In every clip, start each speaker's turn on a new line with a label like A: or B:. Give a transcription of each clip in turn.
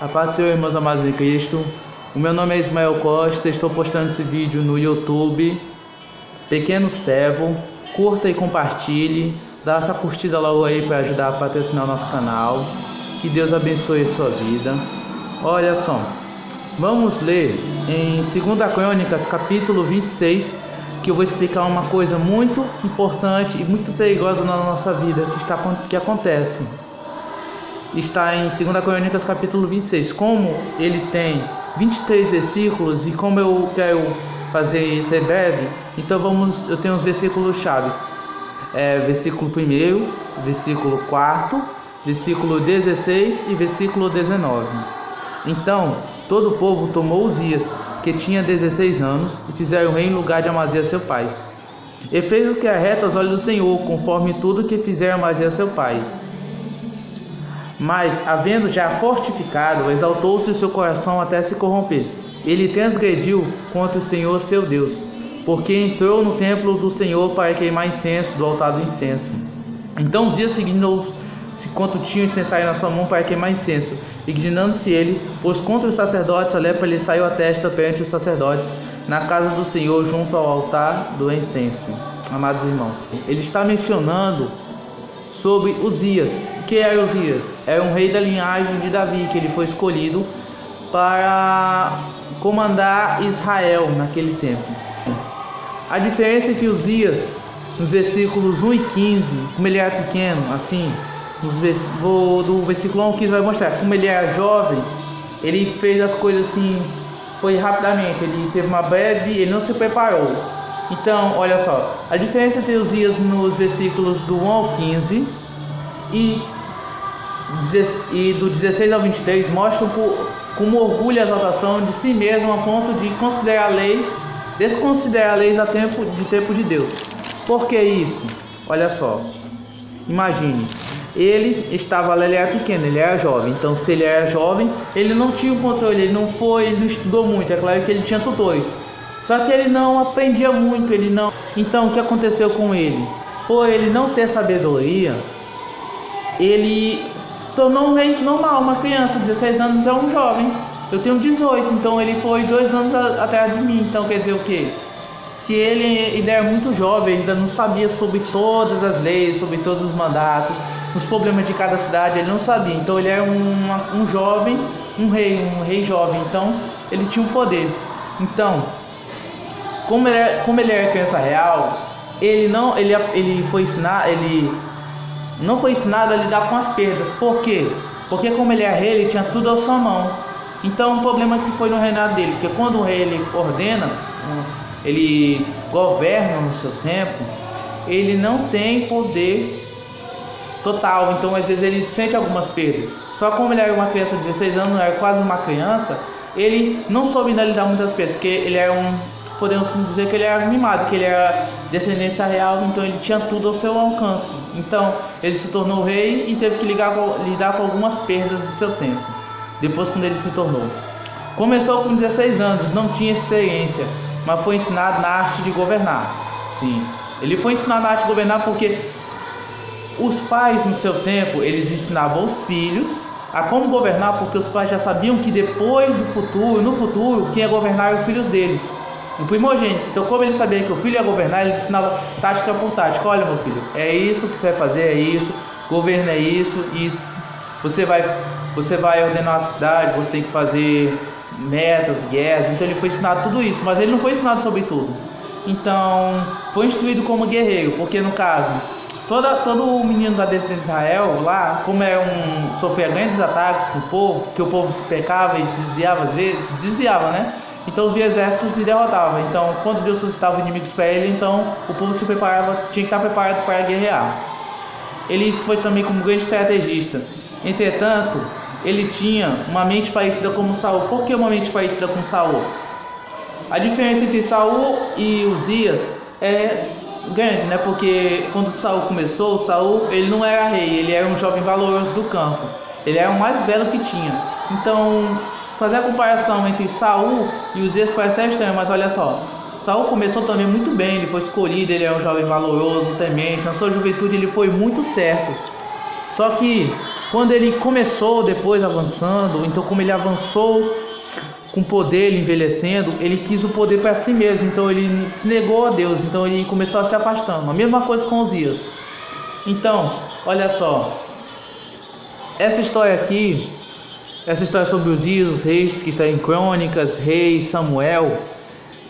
A: A paz do Senhor, irmãos amados em Cristo. O meu nome é Ismael Costa, estou postando esse vídeo no YouTube. Pequeno servo, curta e compartilhe. Dá essa curtida logo aí para ajudar a patrocinar o nosso canal. Que Deus abençoe a sua vida. Olha só, vamos ler em 2 Crônicas, capítulo 26, que eu vou explicar uma coisa muito importante e muito perigosa na nossa vida que acontece. Está em 2 Crônicas, capítulo 26. Como ele tem 23 versículos e como eu quero fazer isso em breve, então eu tenho os versículos chaves. Versículo 1, versículo 4, versículo 16 e versículo 19. Então, todo o povo tomou Uzias, que tinha 16 anos, e fizeram o rei em lugar de Amazias seu pai. E fez o que é reto aos olhos do Senhor, conforme tudo que fizeram Amazias seu pai. Mas, havendo já fortificado, exaltou-se o seu coração até se corromper. Ele transgrediu contra o Senhor seu Deus, porque entrou no templo do Senhor para queimar incenso do altar do incenso. Então, no dia seguinte, quando tinha o incensário na sua mão para queimar incenso, indignando-se ele, pois contra os sacerdotes a lepra lhe saiu a testa perante os sacerdotes, na casa do Senhor, junto ao altar do incenso. Amados irmãos, ele está mencionando sobre Uzias. Que era Uzias? Era um rei da linhagem de Davi, que ele foi escolhido para comandar Israel naquele tempo. A diferença é que Uzias, nos versículos 1 e 15, como ele era pequeno, assim, do versículo 1 ao 15 vai mostrar como ele era jovem, ele fez as coisas assim, foi rapidamente, ele teve uma breve, ele não se preparou. Então, olha só, a diferença entre Uzias nos versículos do 1 ao 15 e do 16 ao 23 mostram como orgulho e exaltação de si mesmo a ponto de desconsiderar leis a tempo de Deus. Por que isso? Olha só, imagine, ele era pequeno, ele era jovem, então se ele era jovem, ele não tinha o controle, ele não estudou muito, é claro que ele tinha tutores, só que ele não aprendia muito, então o que aconteceu com ele? Por ele não ter sabedoria, ele tornou um rei normal, uma criança, 16 anos é um jovem, eu tenho 18, então ele foi 2 anos atrás de mim, então quer dizer o quê? Que ele era muito jovem, ainda não sabia sobre todas as leis, sobre todos os mandatos, os problemas de cada cidade, ele não sabia, então ele era um jovem, um rei jovem, então ele tinha um poder. Então, como ele era criança real, ele não foi ensinado a lidar com as perdas. Por quê? Porque como ele era rei, ele tinha tudo à sua mão. Então o problema que foi no reinado dele, porque quando o rei ele ordena, ele governa no seu tempo, ele não tem poder total, então às vezes ele sente algumas perdas. Só como ele era uma criança de 16 anos, era quase uma criança, ele não soube ainda lidar muitas perdas, porque ele era podemos dizer que ele era mimado, que ele era descendência real, então ele tinha tudo ao seu alcance. Então ele se tornou rei e teve que lidar com algumas perdas do seu tempo, depois quando ele se tornou. Começou com 16 anos, não tinha experiência, mas foi ensinado na arte de governar. Sim, ele foi ensinado na arte de governar porque os pais no seu tempo, eles ensinavam os filhos a como governar, porque os pais já sabiam que depois no futuro, quem ia governar eram os filhos deles, o primogênito. Então como ele sabia que o filho ia governar, ele ensinava tática por tática. Olha meu filho, é isso que você vai fazer, é isso, governo é isso, você vai ordenar a cidade, você tem que fazer metas, guerras. Então ele foi ensinado tudo isso, mas ele não foi ensinado sobre tudo. Então foi instruído como guerreiro, porque no caso todo menino da descendência de Israel lá, como sofria grandes ataques do povo, que o povo se pecava e desviava às vezes, né? Então os exércitos se derrotavam. Então quando Deus suscitava inimigos para ele, então o povo tinha que estar preparado para guerrear. Ele foi também como grande estrategista. Entretanto, ele tinha uma mente parecida com Saul. Por que uma mente parecida com Saul? A diferença entre Saul e Uzias é grande, né? Porque quando Saul começou, ele não era rei, ele era um jovem valoroso do campo. Ele era o mais belo que tinha. Então, fazer a comparação entre Saul e Uzias parece estranho, mas olha só. Saul começou também muito bem, ele foi escolhido, ele era um jovem valoroso, temente. Na sua juventude ele foi muito certo. Só que quando ele começou depois avançando, então como ele avançou com poder, ele envelhecendo, ele quis o poder para si mesmo, então ele se negou a Deus, então ele começou a se afastando. A mesma coisa com Uzias. Então, olha só, essa história aqui, essa história sobre Uzias, os reis, que está em Crônicas, Reis, Samuel,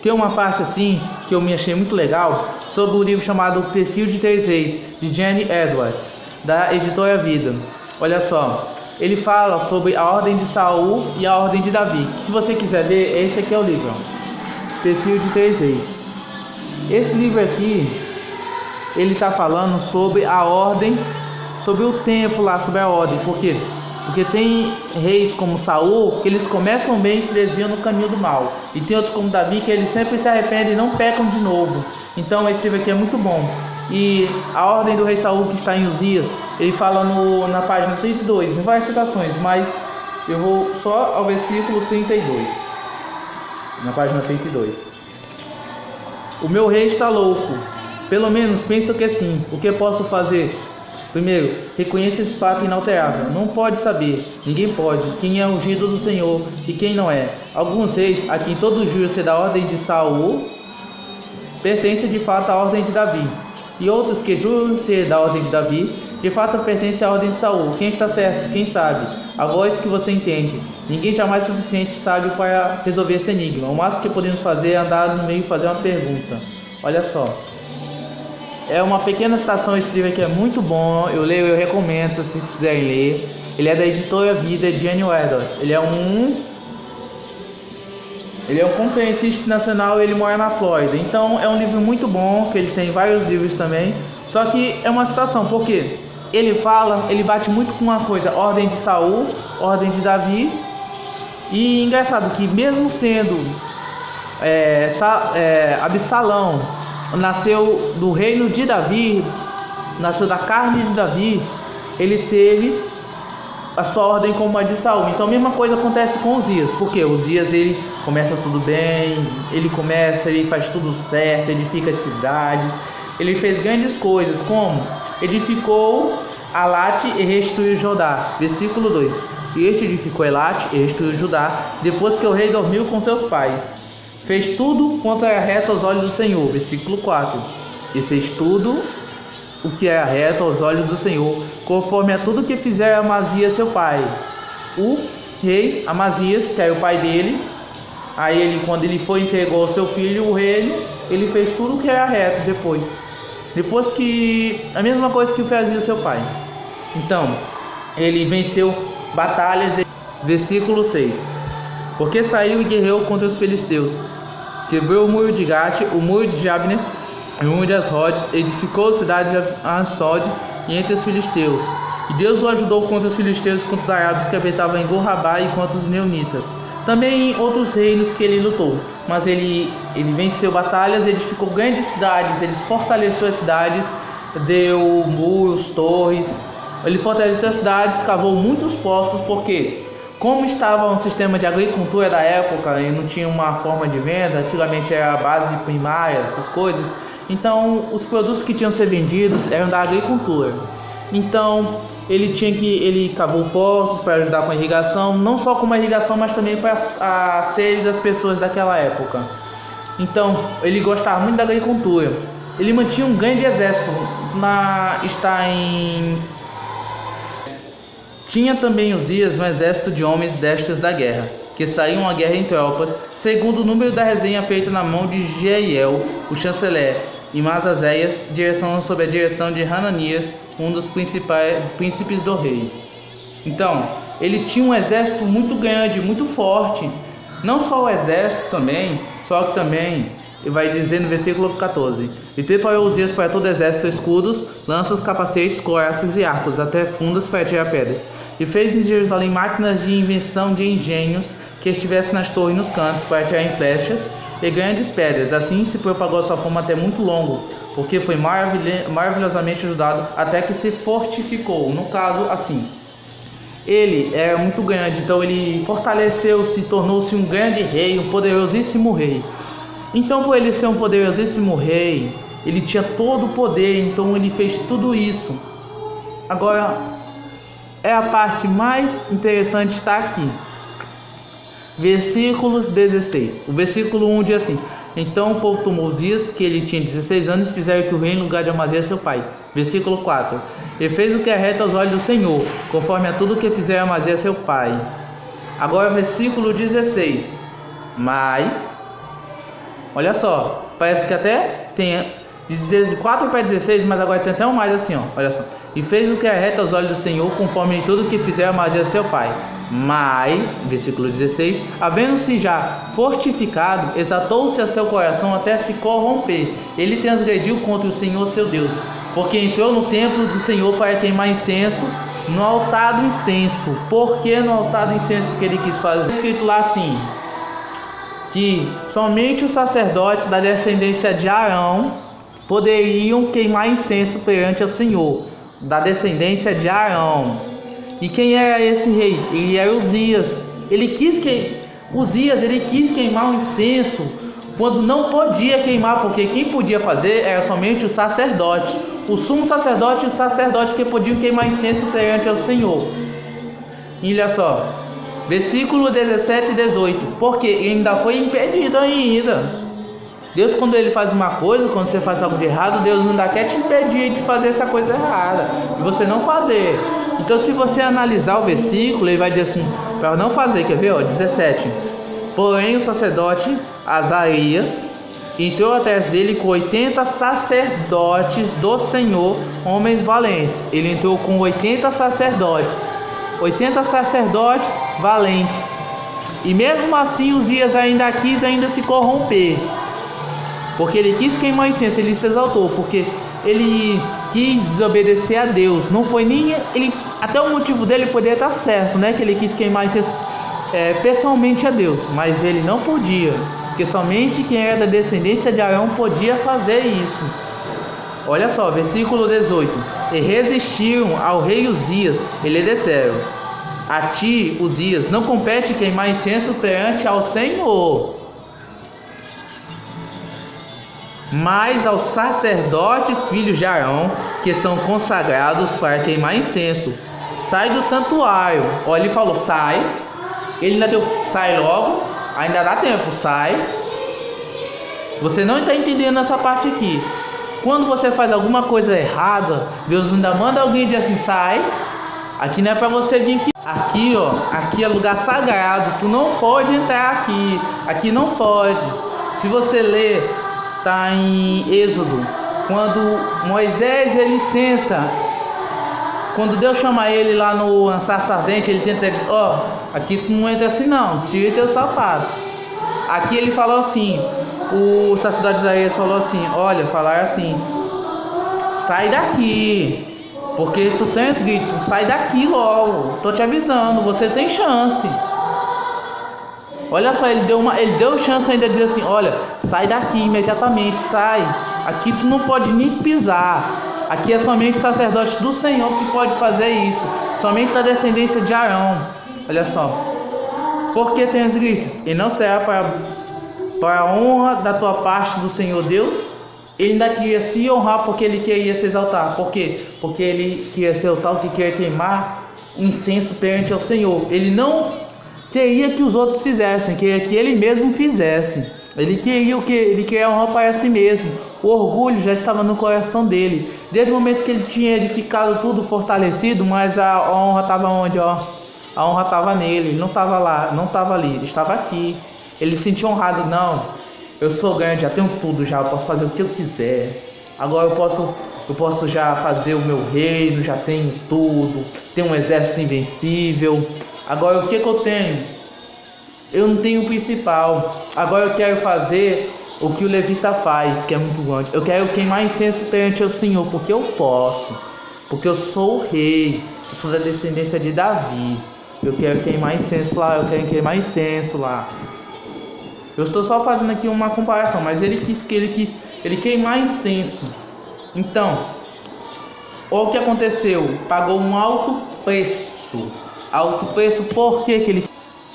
A: tem uma parte assim que eu me achei muito legal sobre o livro chamado Perfil de Três Reis, de Jenny Edwards, da editora Vida. Olha só, ele fala sobre a ordem de Saul e a ordem de Davi. Se você quiser ver, esse aqui é o livro, Perfil de Três Reis. Esse livro aqui, ele está falando sobre a ordem, sobre o tempo lá, sobre a ordem. Por quê? Porque tem reis como Saul, que eles começam bem e se desviam no caminho do mal. E tem outros como Davi, que eles sempre se arrependem e não pecam de novo. Então esse livro aqui é muito bom. E a ordem do rei Saul, que está em Uzias, ele fala na página 32, em várias citações, mas eu vou só ao versículo 32. Na página 32. O meu rei está louco. Pelo menos pensa que sim. O que posso fazer? Primeiro, reconheça esse fato inalterável. Não pode saber, ninguém pode, quem é ungido do Senhor e quem não é. Alguns reis, a quem todo juro ser da ordem de Saul, pertence de fato à ordem de Davi. E outros que juram ser da ordem de Davi, de fato pertencem à ordem de Saul. Quem está certo? Quem sabe? A voz que você entende. Ninguém jamais é suficiente sábio para resolver esse enigma. O máximo que podemos fazer é andar no meio e fazer uma pergunta. Olha só. É uma pequena citação, esse livro aqui é muito bom, eu leio, eu recomendo se vocês quiserem ler. Ele é da editora Vida, de Jenny Edwards. Ele é um conferencista nacional e ele mora na Flórida. Então é um livro muito bom, que ele tem vários livros também. Só que é uma citação, porque ele fala, ele bate muito com uma coisa, ordem de Saul, ordem de Davi. E engraçado que mesmo sendo Absalão nasceu do reino de Davi, nasceu da carne de Davi, ele teve a sua ordem como a de Saul. Então a mesma coisa acontece com Uzias, porque Uzias ele começa tudo bem, ele faz tudo certo, edifica cidades, ele fez grandes coisas, como edificou Alate e restituiu Judá, versículo 2. E este edificou Elate e restituiu Judá, depois que o rei dormiu com seus pais. Fez tudo quanto era reto aos olhos do Senhor, versículo 4. E fez tudo o que era reto aos olhos do Senhor, conforme a tudo que fizera Amazias seu pai. O rei Amazias, que era o pai dele, aí ele, quando ele foi e entregou ao seu filho o reino, ele fez tudo o que era reto depois que, a mesma coisa que fazia o seu pai. Então, ele venceu batalhas, versículo 6. Porque saiu e guerreou contra os filisteus, quebrou o muro de Gate, o muro de Jabne, o muro de Asrodes, edificou a cidade de Ansod e entre os filisteus. E Deus o ajudou contra os filisteus, contra os árabes que habitavam em Gorrabá e contra os neonitas. Também em outros reinos que ele lutou, mas ele venceu batalhas, edificou grandes cidades, ele fortaleceu as cidades, deu muros, torres, ele fortaleceu as cidades, cavou muitos poços, porque como estava um sistema de agricultura da época e não tinha uma forma de venda, antigamente era a base primária, essas coisas, então os produtos que tinham que ser vendidos eram da agricultura. Então ele cavou poços para ajudar com a irrigação, não só com a irrigação, mas também para a sede das pessoas daquela época. Então ele gostava muito da agricultura. Ele mantinha um grande exército, Tinha também Uzias um exército de homens destes da guerra, que saíam à guerra em tropas, segundo o número da resenha feita na mão de Jeiel, o chanceler, e Masazéias, sob a direção de Hananias, um dos príncipes do rei. Então, ele tinha um exército muito grande, muito forte. Não só o exército também, só que também, vai dizer no versículo 14: E preparou Uzias para todo o exército escudos, lanças, capacetes, couraças e arcos, até fundas para tirar pedras. E fez em Jerusalém máquinas de invenção de engenhos que estivessem nas torres e nos cantos para atirar em flechas e grandes pedras. Assim se propagou sua fama até muito longo, porque foi maravilhosamente ajudado até que se fortificou. No caso, assim, ele era muito grande, então ele fortaleceu-se, tornou-se um grande rei, um poderosíssimo rei. Então, por ele ser um poderosíssimo rei, ele tinha todo o poder, então ele fez tudo isso. Agora, é a parte mais interessante, está aqui. Versículos 16. O versículo 1 diz assim: então o povo tomou Uzias, que ele tinha 16 anos, e fizeram que o rei em lugar de Amazias seu pai. Versículo 4. E fez o que é reto aos olhos do Senhor, conforme a tudo que fizeram Amazias seu pai. Agora versículo 16. Mas, olha só, parece que até tem de 4 para 16, mas agora tem até um mais assim, ó, olha só. E fez o que é reto aos olhos do Senhor, conforme tudo que fizeram Amazias seu pai. Mas, versículo 16, havendo-se já fortificado, exaltou-se a seu coração até se corromper. Ele transgrediu contra o Senhor seu Deus, porque entrou no templo do Senhor para queimar incenso no altar do incenso. Por que no altar do incenso que ele quis fazer? Está escrito lá assim, que somente os sacerdotes da descendência de Arão poderiam queimar incenso perante o Senhor, da descendência de Arão. E quem era esse rei? Ele era Uzias. Ele quis queimar o incenso quando não podia queimar, porque quem podia fazer era somente o sacerdote, o sumo sacerdote e os sacerdotes que podiam queimar incenso perante ao Senhor. E olha só, versículo 17 e 18, porque ele ainda foi impedido ainda. Deus, quando ele faz uma coisa, quando você faz algo de errado, Deus ainda quer te impedir de fazer essa coisa errada, e você não fazer. Então, se você analisar o versículo, ele vai dizer assim, para não fazer, quer ver? Ó, 17. Porém, o sacerdote Azarias entrou atrás dele com 80 sacerdotes do Senhor, homens valentes. Ele entrou com 80 sacerdotes valentes. E mesmo assim, Uzias ainda quis se corromper, porque ele quis queimar incenso, ele se exaltou, porque ele quis desobedecer a Deus. Não foi nem ele, até o motivo dele poderia estar certo, né? Que ele quis queimar incenso pessoalmente a Deus, mas ele não podia, porque somente quem era da descendência de Arão podia fazer isso. Olha só, versículo 18. E resistiram ao rei Uzias, e lhe disseram: a ti, Uzias, não compete queimar incenso perante ao Senhor, mas aos sacerdotes filhos de Arão, que são consagrados para queimar incenso. Sai do santuário. Olha, ele falou, sai. Ele ainda deu, sai logo. Ainda dá tempo, sai. Você não está entendendo essa parte aqui. Quando você faz alguma coisa errada, Deus ainda manda alguém dizer assim, sai. Aqui não é para você vir aqui. Aqui, ó, aqui é lugar sagrado. Tu não pode entrar aqui. Aqui não pode. Se você ler, tá em Êxodo, quando Moisés ele tenta, quando Deus chama ele lá no sarça ardente, ele tenta dizer, ó, aqui tu não entra assim não, tira teus sapatos. Aqui ele falou assim, o sacerdote Isaías falou assim, olha, falaram assim, sai daqui, porque tu transgride, sai daqui logo, tô te avisando, você tem chance. Olha só, ele deu chance ainda de dizer assim, olha, sai daqui imediatamente, sai. Aqui tu não pode nem pisar. Aqui é somente o sacerdote do Senhor que pode fazer isso. Somente da descendência de Arão. Olha só. Porque transgrides e não será para a honra da tua parte do Senhor Deus? Ele ainda queria se honrar porque ele queria se exaltar. Por quê? Porque ele queria se exaltar, que queria queimar incenso perante ao Senhor. Ele não queria que os outros fizessem, queria que ele mesmo fizesse. Ele queria o que? Ele queria honrar para si mesmo. O orgulho já estava no coração dele. Desde o momento que ele tinha edificado tudo fortalecido, mas a honra estava onde? Ó? A honra estava nele, ele não estava lá, não estava ali, ele estava aqui. Ele se sentia honrado, não, eu sou grande, já tenho tudo já, eu posso fazer o que eu quiser. Agora eu posso já fazer o meu reino, já tenho tudo, tenho um exército invencível. Agora o que eu tenho? Eu não tenho o principal. Agora eu quero fazer o que o levita faz, que é muito grande. Eu quero queimar incenso perante o Senhor, porque eu posso. Porque eu sou o rei, eu sou da descendência de Davi. Eu quero queimar incenso lá, eu quero queimar incenso lá. Eu estou só fazendo aqui uma comparação, mas ele quis queimar incenso. Então, o que aconteceu? Pagou um alto preço. Alto preço porque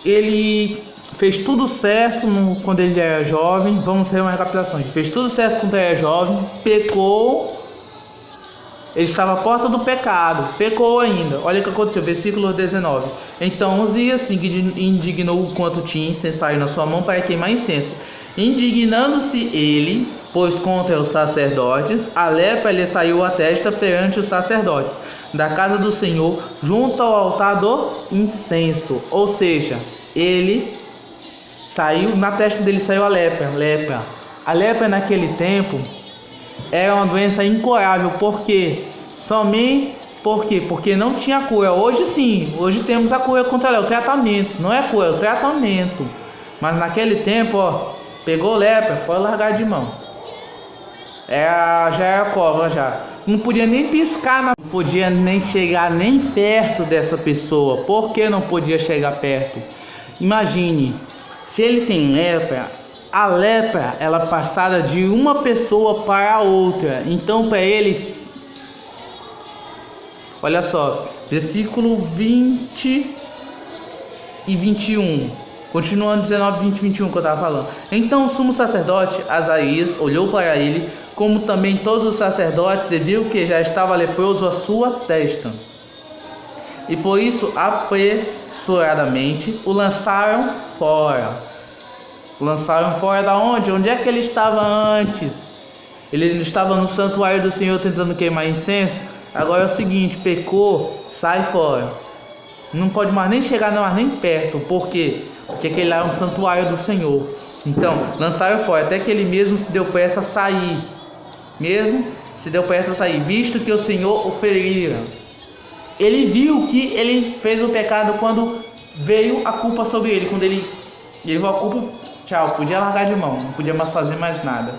A: ele fez tudo certo quando ele era jovem. Vamos fazer uma recapitulação. Ele fez tudo certo quando ele era jovem, pecou Ele estava à porta do pecado, pecou ainda. Olha o que aconteceu, versículo 19. Então Uzias se indignou o quanto tinha incensário na sua mão para queimar incenso. Indignando-se ele, pois contra os sacerdotes, a lepra lhe saiu à testa perante os sacerdotes da casa do Senhor, junto ao altar do incenso. Ou seja, ele saiu, na testa dele saiu a lepra. A lepra naquele tempo era uma doença incurável, porque não tinha cura. Hoje sim, hoje temos a cura contra ela, o tratamento, não é cura, é o tratamento. Mas naquele tempo, pegou lepra, pode largar de mão. Já era cova já. Não podia nem piscar, não podia nem chegar nem perto dessa pessoa. Por que não podia chegar perto? Imagine, se ele tem lepra, a lepra ela é passada de uma pessoa para a outra. Então para ele, olha só, versículo 20 e 21. Continuando 19, 20 e 21 que eu estava falando. Então o sumo sacerdote Azaías olhou para ele, como também todos os sacerdotes, e viu que já estava leproso a sua testa. E por isso, apressuradamente, o lançaram fora. Lançaram fora da onde? Onde é que ele estava antes? Ele estava no santuário do Senhor tentando queimar incenso. Agora é o seguinte, pecou, sai fora. Não pode mais nem chegar, nem perto. Por quê? Porque aquele lá é um santuário do Senhor. Então, lançaram fora, até que ele mesmo se deu pressa a sair. Visto que o Senhor o ferira. Ele viu que ele fez o pecado quando veio a culpa sobre ele. Quando ele levou a culpa, tchau, podia largar de mão, não podia mais fazer mais nada.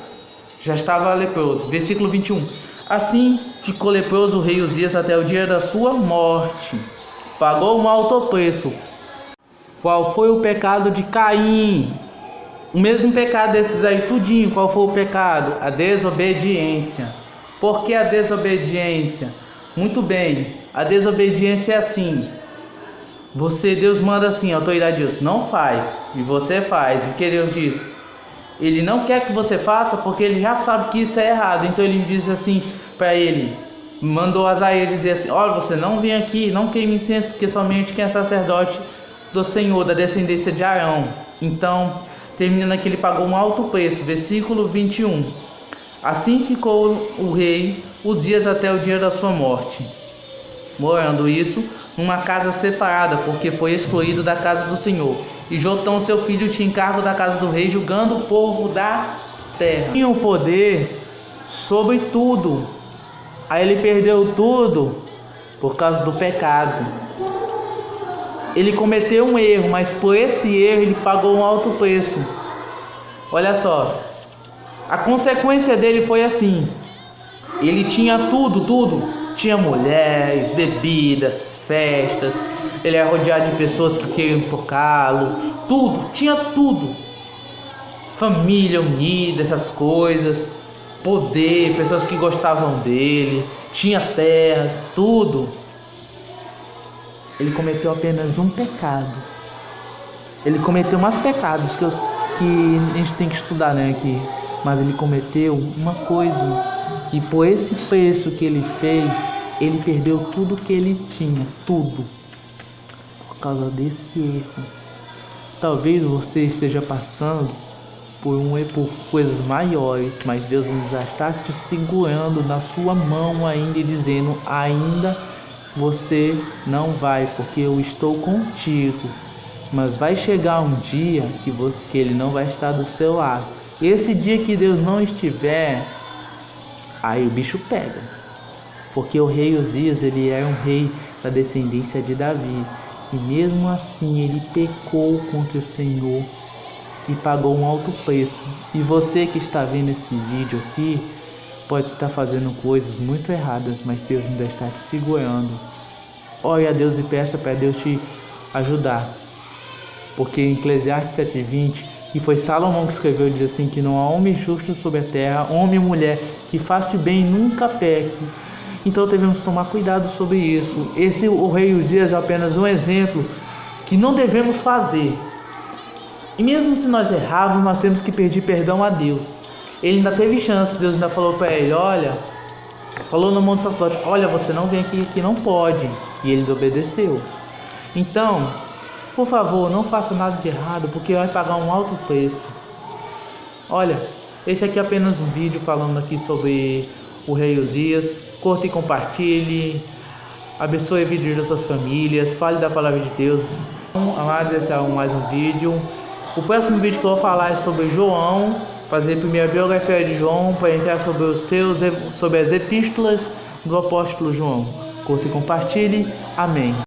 A: Já estava leproso. Versículo 21. Assim ficou leproso o rei Uzias até o dia da sua morte. Pagou um alto preço. Qual foi o pecado de Caim? O mesmo pecado desses aí, tudinho. Qual foi o pecado? A desobediência. Por que a desobediência? Muito bem, a desobediência é assim. Deus manda assim, a autoridade de Deus, não faz, e você faz. E o que Deus diz? Ele não quer que você faça porque ele já sabe que isso é errado. Então ele diz assim para ele, mandou Azaías dizer assim, olha, você não vem aqui, não queime incenso, porque somente quem é sacerdote do Senhor, da descendência de Arão. Então, terminando aqui, ele pagou um alto preço. Versículo 21. Assim ficou o rei Uzias até o dia da sua morte, morando isso numa casa separada, porque foi excluído da casa do Senhor. E Jotão, seu filho, tinha encargo da casa do rei, julgando o povo da terra. Tinha o poder sobre tudo. Aí ele perdeu tudo por causa do pecado. Ele cometeu um erro, mas por esse erro ele pagou um alto preço. Olha só, a consequência dele foi assim: ele tinha tudo, tinha mulheres, bebidas, festas, ele era rodeado de pessoas que queriam tocá-lo, tinha tudo, família unida, essas coisas, poder, pessoas que gostavam dele, tinha terras, tudo. Ele cometeu apenas um pecado. Ele cometeu mais pecados que a gente tem que estudar, né, aqui. Mas ele cometeu uma coisa, que por esse preço que ele fez, ele perdeu tudo que ele tinha, tudo, por causa desse erro. Talvez você esteja passando por coisas maiores, mas Deus já está te segurando na sua mão ainda e dizendo, ainda você não vai, porque eu estou contigo. Mas vai chegar um dia que ele não vai estar do seu lado. Esse dia que Deus não estiver, aí o bicho pega. Porque o rei Uzias, ele era um rei da descendência de Davi. E mesmo assim ele pecou contra o Senhor e pagou um alto preço. E você que está vendo esse vídeo aqui, pode estar fazendo coisas muito erradas, mas Deus ainda está te segurando. Ore a Deus e peça para Deus te ajudar. Porque em Eclesiastes 7:20, que foi Salomão que escreveu, diz assim, que não há homem justo sobre a terra, homem e mulher, que faça o bem e nunca peque. Então devemos tomar cuidado sobre isso. O rei Uzias é apenas um exemplo que não devemos fazer. E mesmo se nós errarmos, nós temos que pedir perdão a Deus. Ele ainda teve chance, Deus ainda falou para ele, olha, Falou no monte sacerdote: olha, você não vem aqui, que não pode. E ele obedeceu. Então, por favor, não faça nada de errado, porque vai pagar um alto preço. Olha, esse aqui é apenas um vídeo falando aqui sobre o rei Uzias. Curta e compartilhe. Abençoe a vida das suas famílias. Fale da palavra de Deus. Amados, esse é mais um vídeo. O próximo vídeo que eu vou falar é sobre João. Fazer a primeira biografia de João, para entrar sobre as epístolas do apóstolo João. Curta e compartilhe. Amém.